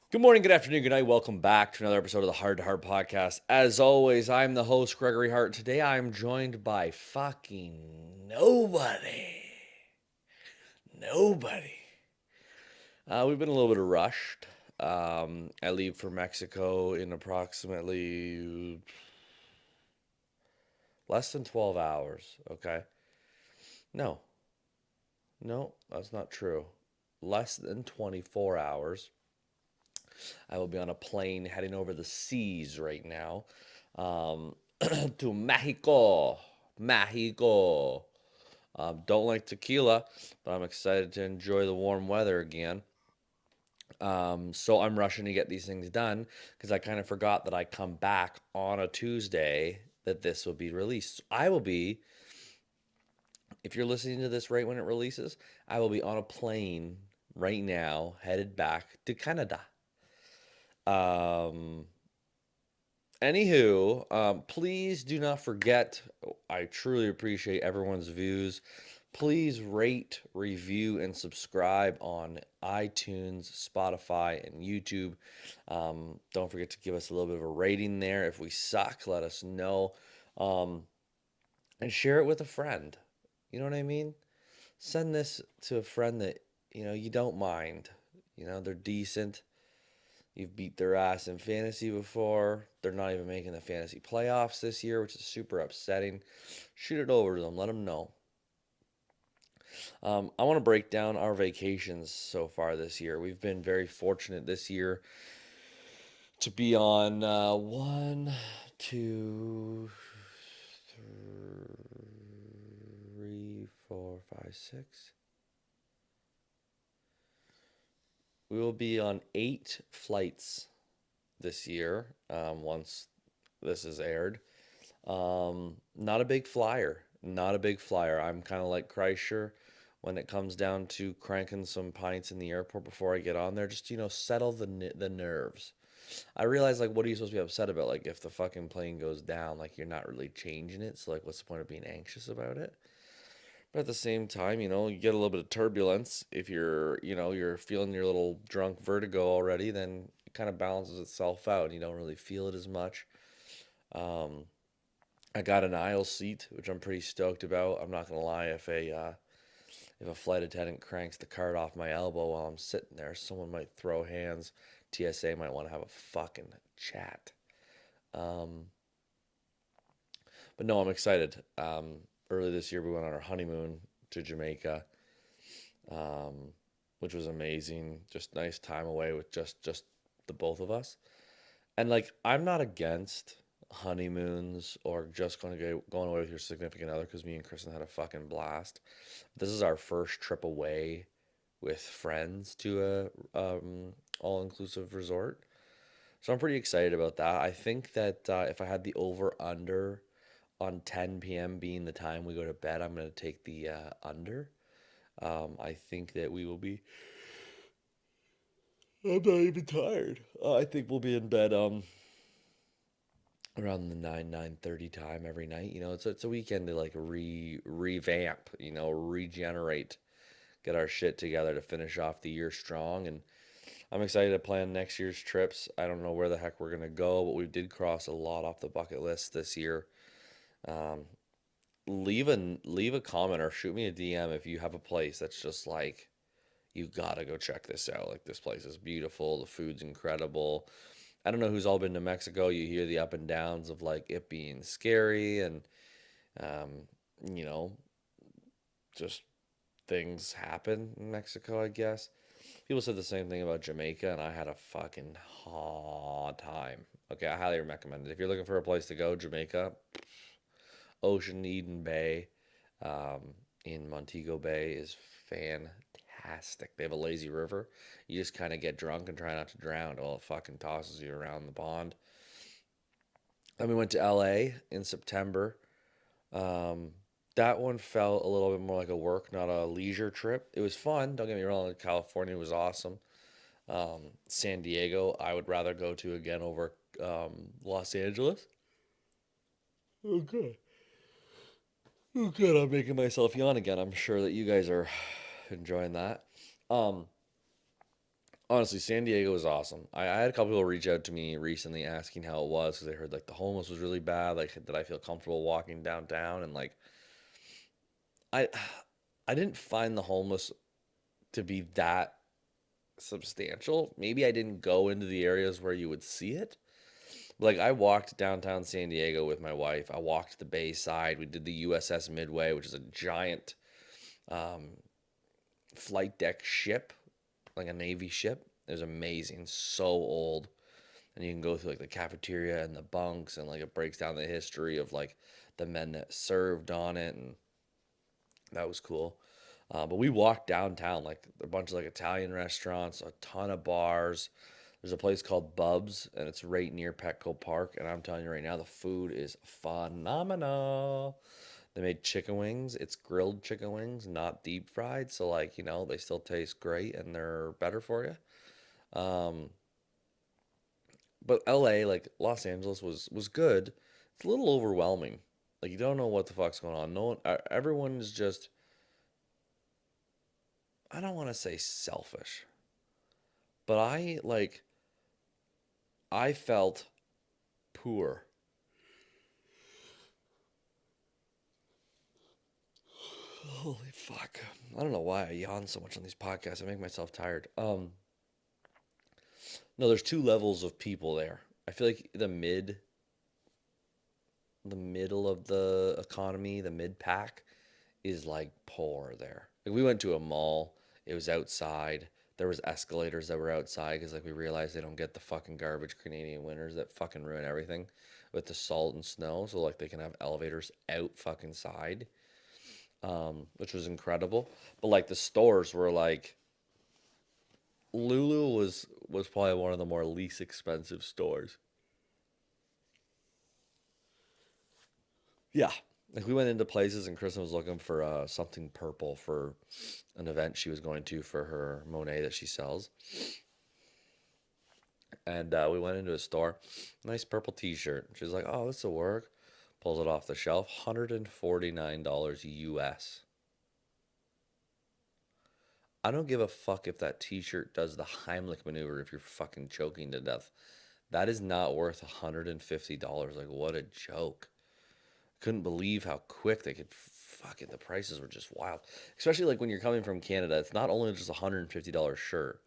Good morning, good afternoon, good night. Welcome back to another episode of the Heart to Heart Podcast. As always, I'm the host, Gregory Hart. Today I'm joined by fucking nobody. Nobody. We've been a little bit rushed. I leave for Mexico in approximately less than 12 hours. Okay. No, no, that's not true. Less than 24 hours. I will be on a plane heading over the seas right now um, to Mexico. Mexico. Don't like tequila, but I'm excited to enjoy the warm weather again. So I'm rushing to get these things done because I kind of forgot that I come back on a Tuesday that this will be released. I will be, if you're listening to this right when it releases, I will be on a plane right now headed back to Canada. Um, Anywho, please do not forget. I truly appreciate everyone's views. Please rate, review, and subscribe on iTunes, Spotify, and YouTube. Don't forget to give us a little bit of a rating there. If we suck, let us know. Um, and share it with a friend. You know what I mean? Send this to a friend that you don't mind. They're decent. You've beat their ass in fantasy before. They're not even making the fantasy playoffs this year, which is super upsetting. Shoot it over to them. Let them know. I want to break down our vacations so far this year. We've been very fortunate this year to be on one, two, three, four, five, six. We will be on 8 flights this year once this is aired. Not a big flyer. Not a big flyer. I'm kind of like Kreischer when it comes down to cranking some pints in the airport before I get on there. Just settle the nerves. I realize like what are you supposed to be upset about? Like if the fucking plane goes down, like you're not really changing it. So like what's the point of being anxious about it? But at the same time, you get a little bit of turbulence. If you're feeling your little drunk vertigo already, then it kind of balances itself out and you don't really feel it as much. Um, I got an aisle seat, which I'm pretty stoked about. I'm not gonna lie, if a flight attendant cranks the cart off my elbow while I'm sitting there, someone might throw hands. TSA might want to have a fucking chat. Um, but no, I'm excited. Early this year, we went on our honeymoon to Jamaica, um, which was amazing. Just nice time away with just the both of us. And like, I'm not against honeymoons or just going away with your significant other because me and Kristen had a fucking blast. This is our first trip away with friends to a all inclusive resort, so I'm pretty excited about that. I think that if I had the over under on 10 p.m. being the time we go to bed, I'm gonna take the under. I think that we will be. I'm not even tired. I think we'll be in bed around the 9:30 time every night. It's a weekend to like revamp, regenerate, get our shit together to finish off the year strong. And I'm excited to plan next year's trips. I don't know where the heck we're gonna go, but we did cross a lot off the bucket list this year. Um, leave a comment or shoot me a DM if you have a place that's just like you gotta go check this out. Like this place is beautiful, the food's incredible. I don't know who's all been to Mexico. You hear the up and downs of like it being scary and um, you know, just things happen in Mexico, I guess. People said the same thing about Jamaica, and I had a fucking hard time. Okay, I highly recommend it. If you're looking for a place to go, Jamaica, Ocean Eden Bay um, in Montego Bay is fantastic. They have a lazy river. You just kind of get drunk and try not to drown. Well, it fucking tosses you around the pond. Then we went to LA in September. Um, that one felt a little bit more like a work, not a leisure trip. It was fun. Don't get me wrong. California was awesome. San Diego, I would rather go to again over Los Angeles. Oh, good. Oh, good. I'm making myself yawn again. I'm sure that you guys are enjoying that. Um, Honestly, San Diego was awesome. I had a couple people reach out to me recently asking how it was because they heard like the homeless was really bad. Like, did I feel comfortable walking downtown? And like, I, I didn't find the homeless to be that substantial. Maybe I didn't go into the areas where you would see it. Like, I walked downtown San Diego with my wife. I walked the Bay Side. We did the USS Midway, which is a giant um, flight deck ship, like a Navy ship. It was amazing. So old. And you can go through like the cafeteria and the bunks, and like it breaks down the history of like the men that served on it, and that was cool. But we walked downtown, like a bunch of like Italian restaurants, a ton of bars. There's a place called Bubs, and it's right near Petco Park. And I'm telling you right now, the food is phenomenal. They made chicken wings. It's grilled chicken wings, not deep fried. So like, they still taste great and they're better for you. Um, but LA, like Los Angeles, was good. It's a little overwhelming. Like you don't know what the fuck's going on. No one, everyone is just. I don't want to say selfish, but I felt poor. Holy fuck! I don't know why I yawn so much on these podcasts. I make myself tired. No, there's two levels of people there. I feel like the middle of the economy, the mid pack, is like poor there. Like we went to a mall. It was outside. There was escalators that were outside because like we realized they don't get the fucking garbage Canadian winters that fucking ruin everything with the salt and snow. So like they can have elevators out fucking side, which was incredible. But like the stores were like Lulu was probably one of the more least expensive stores. Yeah. Like we went into places and Kristen was looking for something purple for an event she was going to for her Monet that she sells. And we went into a store, nice purple T-shirt. She's like, "Oh, this will work." Pulls it off the shelf, $149 US. I don't give a fuck if that T-shirt does the Heimlich maneuver if you're fucking choking to death. That is not worth $150. Like, what a joke. Couldn't believe how quick they could fuck it. The prices were just wild. Especially like when you're coming from Canada, it's not only just a $150 shirt.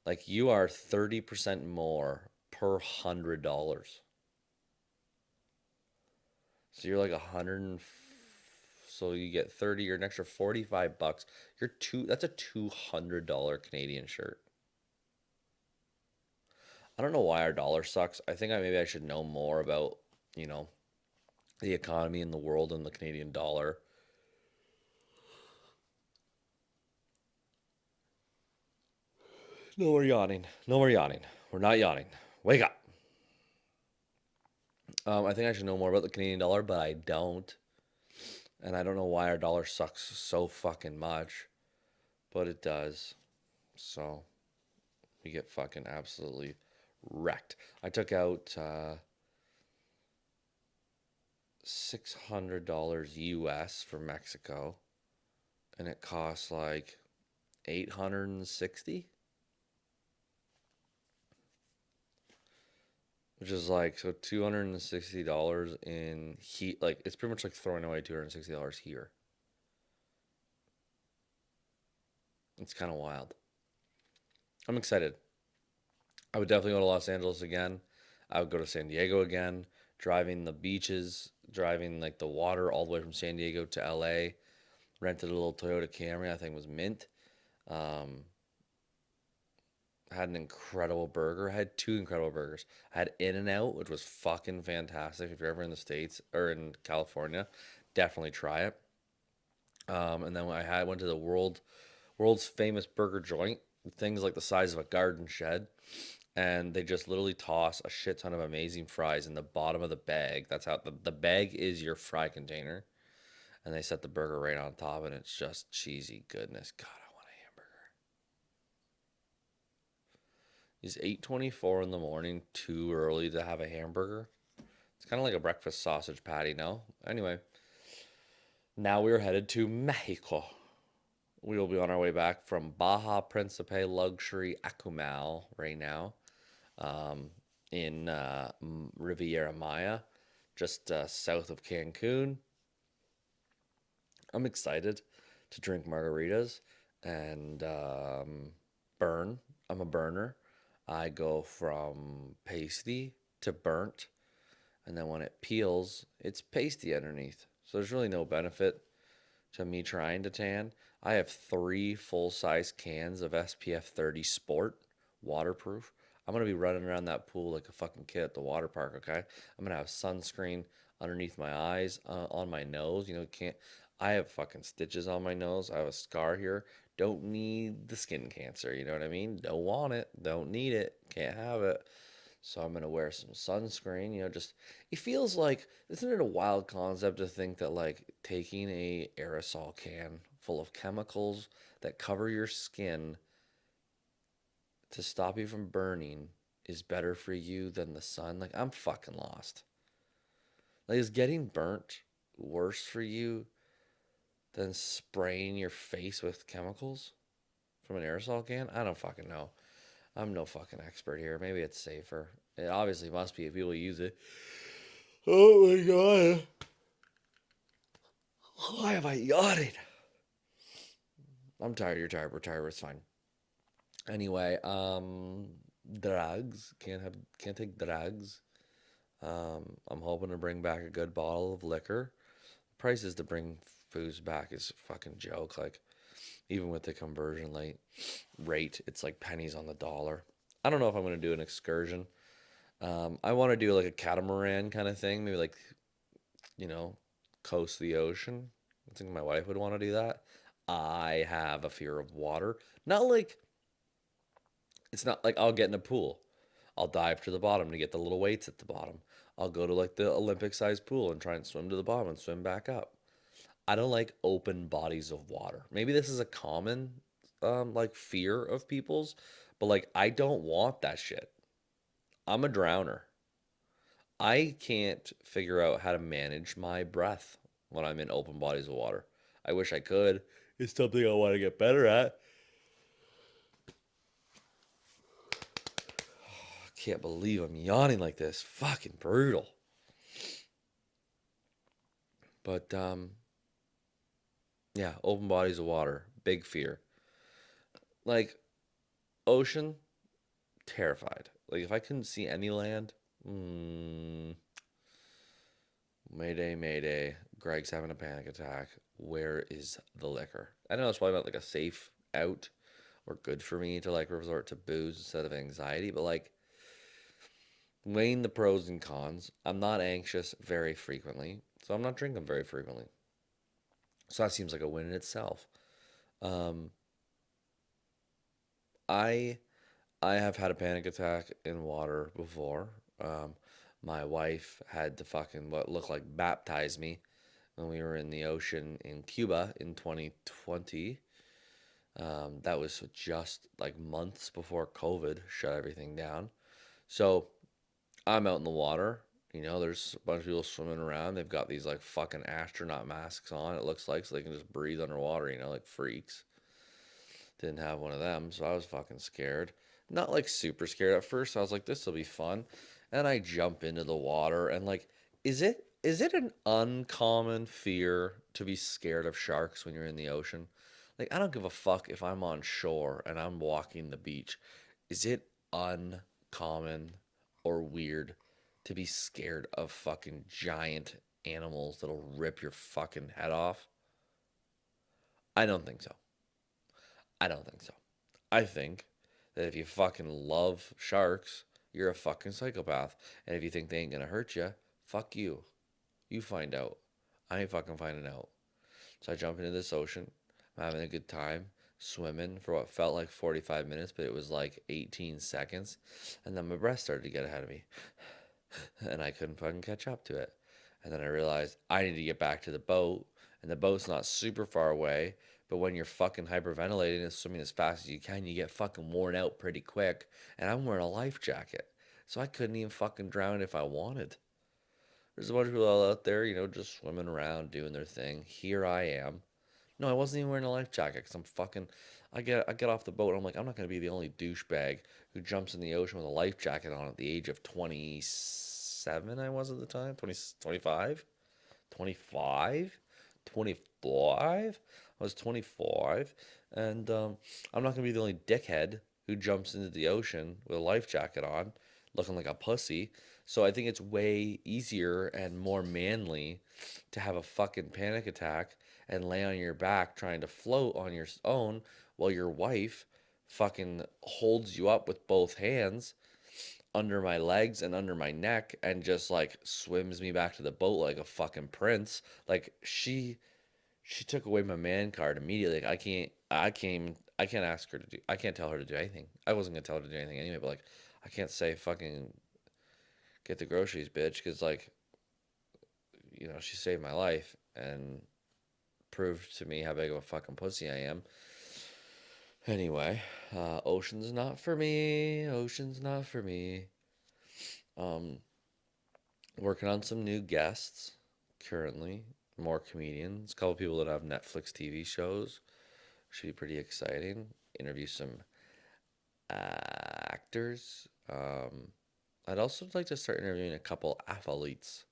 Like you are 30% more per $100. So you're like a hundred and so you get 30 or an extra 45 bucks. That's a $200 Canadian shirt. I don't know why our dollar sucks. I think maybe I should know more about, you know, the economy in the world and the Canadian dollar. No more yawning. No more yawning. We're not yawning. Wake up. I think I should know more about the Canadian dollar, but I don't. And I don't know why our dollar sucks so fucking much, but it does. So we get fucking absolutely wrecked. I took out $600 US for Mexico, and it costs like 860, which is like so $260 in heat. Like it's pretty much like throwing away $260 here. It's kind of wild. I'm excited. I would definitely go to Los Angeles again. I would go to San Diego again, driving the beaches, driving like the water all the way from San Diego to LA. Rented a little Toyota Camry, I think was mint. Um, had an incredible burger. I had two incredible burgers. I had In and Out, which was fucking fantastic. If you're ever in the States or in California, definitely try it. And then went to the world's famous burger joint. Things like the size of a garden shed, and they just literally toss a shit ton of amazing fries in the bottom of the bag. That's how the bag is your fry container, and they set the burger right on top, and it's just cheesy goodness. God, I want a hamburger. Is 8:24 in the morning too early to have a hamburger? It's kind of like a breakfast sausage patty, no? Anyway, now we're headed to Mexico. We will be on our way back from Baja Principe Luxury Acumal right now, um, in Riviera Maya, just south of Cancun. I'm excited to drink margaritas and burn. I'm a burner. I go from pasty to burnt, and then when it peels, it's pasty underneath. So there's really no benefit to me trying to tan. I have three full size cans of SPF 30 Sport waterproof. I'm gonna be running around that pool like a fucking kid at the water park. Okay, I'm gonna have sunscreen underneath my eyes, on my nose. You know, can't. I have fucking stitches on my nose. I have a scar here. Don't need the skin cancer. You know what I mean? Don't want it. Don't need it. Can't have it. So I'm gonna wear some sunscreen. You know, just it feels like, isn't it a wild concept to think that like taking a aerosol can full of chemicals that cover your skin to stop you from burning is better for you than the sun? Like I'm fucking lost. Like is getting burnt worse for you than spraying your face with chemicals from an aerosol can? I don't fucking know. I'm no fucking expert here. Maybe it's safer. It obviously must be if people use it. Oh my god. Why am I yawning? I'm tired, you're tired, we're tired, it's fine. Anyway, drugs. Can't take drugs. I'm hoping to bring back a good bottle of liquor. Prices to bring booze back is a fucking joke. Like even with the conversion rate, it's like pennies on the dollar. I don't know if I'm gonna do an excursion. I want to do like a catamaran kind of thing, maybe like, you know, coast the ocean. I think my wife would want to do that. I have a fear of water. Not like, it's not like I'll get in a pool. I'll dive to the bottom to get the little weights at the bottom. I'll go to like the Olympic sized pool and try and swim to the bottom and swim back up. I don't like open bodies of water. Maybe this is a common like fear of people's, but like I don't want that shit. I'm a drowner. I can't figure out how to manage my breath when I'm in open bodies of water. I wish I could. It's something I want to get better at. I can't believe I'm yawning like this. Fucking brutal. But yeah, open bodies of water, big fear. Like ocean, terrified. Like if I couldn't see any land, mm, mayday, mayday. Greg's having a panic attack. Where is the liquor? I know it's probably not like a safe out or good for me to like resort to booze instead of anxiety, but like weighing the pros and cons, I'm not anxious very frequently, so I'm not drinking very frequently. So that seems like a win in itself. Um, I I have had a panic attack in water before. Um, my wife had to fucking what looked like baptize me when we were in the ocean in Cuba in 2020. That was just like months before COVID shut everything down. So I'm out in the water. You know, there's a bunch of people swimming around. They've got these like fucking astronaut masks on, it looks like, so they can just breathe underwater, you know, like freaks. Didn't have one of them, so I was fucking scared. Not like super scared at first. I was like, this will be fun. And I jump into the water and like, is it an uncommon fear to be scared of sharks when you're in the ocean? Like, I don't give a fuck if I'm on shore and I'm walking the beach. Is it uncommon or weird to be scared of fucking giant animals that'll rip your fucking head off? I don't think so. I don't think so. I think that if you fucking love sharks, you're a fucking psychopath. And if you think they ain't gonna hurt you, fuck you. You find out. I ain't fucking finding out. So I jump into this ocean. I'm having a good time swimming for what felt like 45 minutes, but it was like 18 seconds. And then my breath started to get ahead of me. And I couldn't fucking catch up to it. And then I realized I need to get back to the boat, and the boat's not super far away. But when you're fucking hyperventilating and swimming as fast as you can, you get fucking worn out pretty quick. And I'm wearing a life jacket, so I couldn't even fucking drown if I wanted. There's a bunch of people out there, you know, just swimming around doing their thing. Here I am, No, I wasn't even wearing a life jacket because I'm fucking. I get off the boat. And I'm like, I'm not gonna be the only douchebag who jumps in the ocean with a life jacket on at the age of 27. I was at the time 20, 25, 25, 25. I was 25, and I'm not gonna be the only dickhead who jumps into the ocean with a life jacket on, looking like a pussy. So I think it's way easier and more manly to have a fucking panic attack and lay on your back trying to float on your own while your wife fucking holds you up with both hands under my legs and under my neck and just like swims me back to the boat like a fucking prince. Like she took away my man card immediately. Like I can't ask her to do I can't tell her to do anything. I wasn't gonna tell her to do anything anyway, but like I can't say fucking get the groceries, bitch, because like, she saved my life and proved to me how big of a fucking pussy I am. Anyway, ocean's not for me. Ocean's not for me. Um, Working on some new guests currently. More comedians. A couple people that have Netflix TV shows. Should be pretty exciting. Interview some actors. I'd also like to start interviewing a couple athletes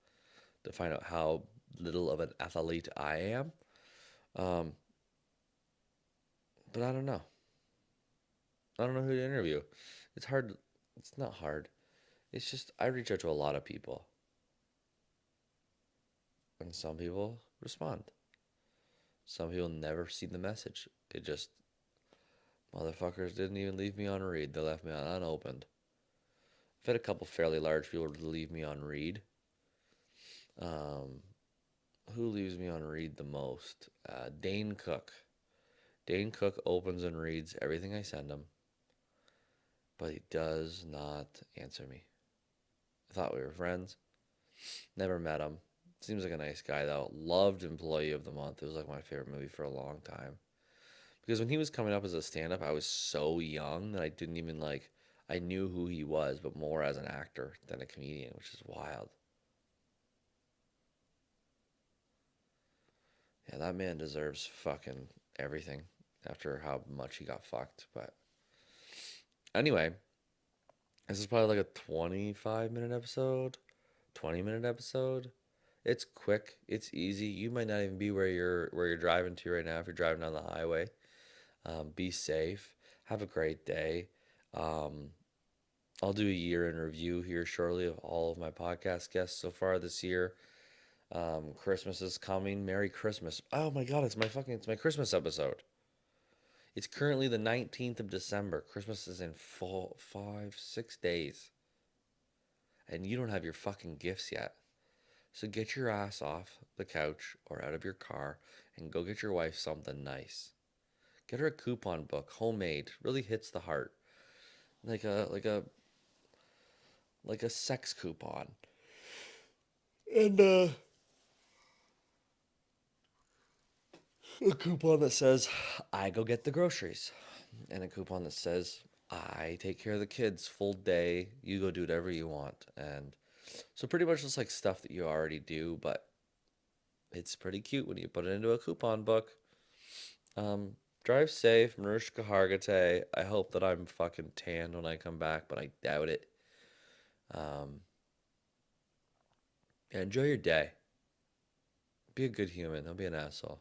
to find out how little of an athlete I am. Um, but I don't know. I don't know who to interview. It's hard. It's not hard. It's just I reach out to a lot of people, and some people respond. Some people never see the message. It just motherfuckers didn't even leave me on read. They left me on unopened. I've had a couple fairly large people leave me on read. Um, who leaves me on read the most? Dane Cook. Dane Cook opens and reads everything I send him, but he does not answer me. I thought we were friends. Never met him. Seems like a nice guy though. Loved Employee of the Month. It was like my favorite movie for a long time. Because when he was coming up as a stand-up, I was so young that I didn't even like. I knew who he was, but more as an actor than a comedian, which is wild. Yeah, that man deserves fucking everything after how much he got fucked. But anyway, this is probably like a 25-minute episode, 20-minute episode. It's quick, it's easy. You might not even be where you're driving to right now if you're driving down the highway. Be safe. Have a great day. Um, I'll do a year in review here shortly of all of my podcast guests so far this year. Christmas is coming. Merry Christmas. Oh my God, it's my Christmas episode. It's currently the 19th of December. Christmas is in 6 days. And you don't have your fucking gifts yet. So get your ass off the couch or out of your car and go get your wife something nice. Get her a coupon book, homemade, really hits the heart. Like a sex coupon. And a coupon that says I go get the groceries. And a coupon that says I take care of the kids full day. You go do whatever you want. And so pretty much just like stuff that you already do, but it's pretty cute when you put it into a coupon book. Drive safe, Marushka Hargitay. I hope that I'm fucking tanned when I come back, but I doubt it. Um, yeah, enjoy your day. Be a good human. Don't be an asshole.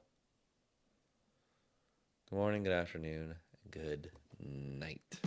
Good morning, good afternoon, good night.